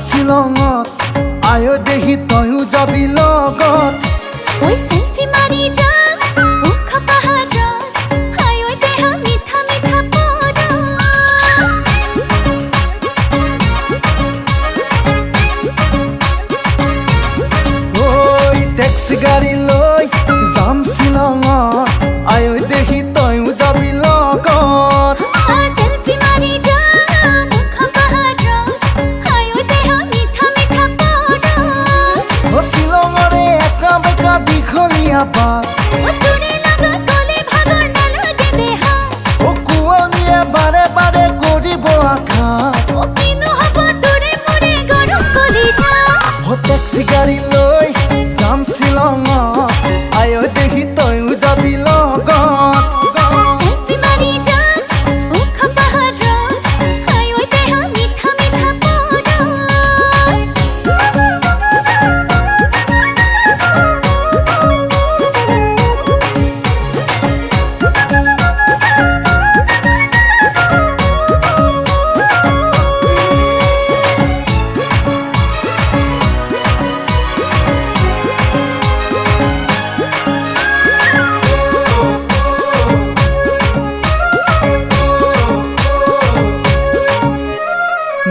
শ্বিলঙত আয় দেহি তয়ো যাবি লগত ওই সেলফি মারি যা মুখ পাহাড় আয় দেহ মিঠা মিঠা পড় ওই ট্যাক্সি গাড়ি লৈ যাম শ্বিলঙত আয় দেহি তয়ো যাবি লগত সেলফি মারি যা মুখ পাহাড় আয় দেহ মিঠা মিঠা পড় ও শ্বিলঙৰে একা বেকা দীঘলীয়া বাট ও তোৰে লগত গলে ভাগৰ নালাগে দেহা ও কুঁৱলীয়ে বাৰে বাৰে কৰিব আঘাত ও কিনো হব তোৰে মোৰে গৰম কলিজা ও ট্যাক্সি গাড়ি লৈ যাম শ্বিলঙত আয় দেহি তয়ো যাবি লগত সেলফি মারি যা মুখ পাহাড় আয় দেহ মিঠা মিঠা পড়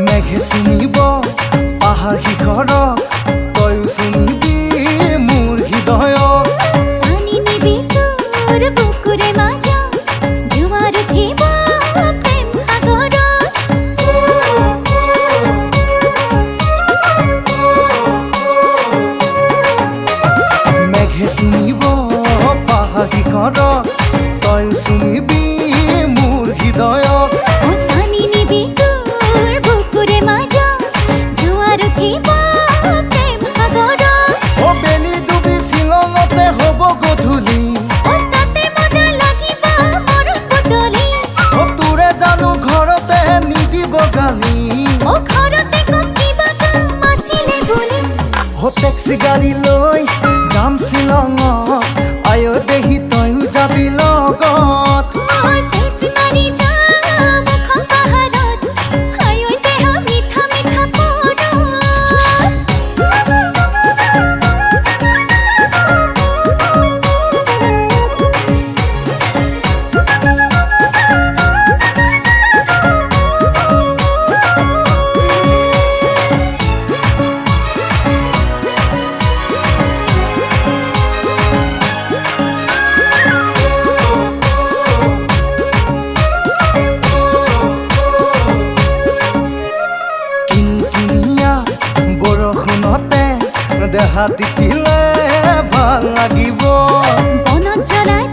মেঘে চুমিব পাহাৰ শিখৰক তয়ো চুমিবি মোৰ হৃদয়ক পানি নিবি তোৰ বুকুৰে মাজা জোয়াৰ উঠিব প্ৰেম সাগৰ মেঘে চুমিব পাহাৰ শিখৰক তয়ো চুমিবি মোৰ হৃদয়ক ও পানি নিবি তোর বুকুরে মাজা জোয়ার উঠিব প্রেম সাগর ও বেলি ডুবি শ্বিলঙতে হ'ব গধূলি ও তাতে মজা লাগিব মরণ বদলি ও তোৰে জানো ঘৰতে নিদিব গালি ও ঘৰতে কম কিবা কাম আছিলে বুলি ও ট্যাক্সি গাড়ি লৈ যাম শ্বিলঙত আয় দেহি তয়ো যাবি লগত ও সেলফি মারি যা মুখ পাহাড়ত আয় দেহ মিঠা মিঠা পড় কিনকিনিয়া বৰষুণতে দেহা তিতিলে ভাল লাগিব বনত জ্বলাই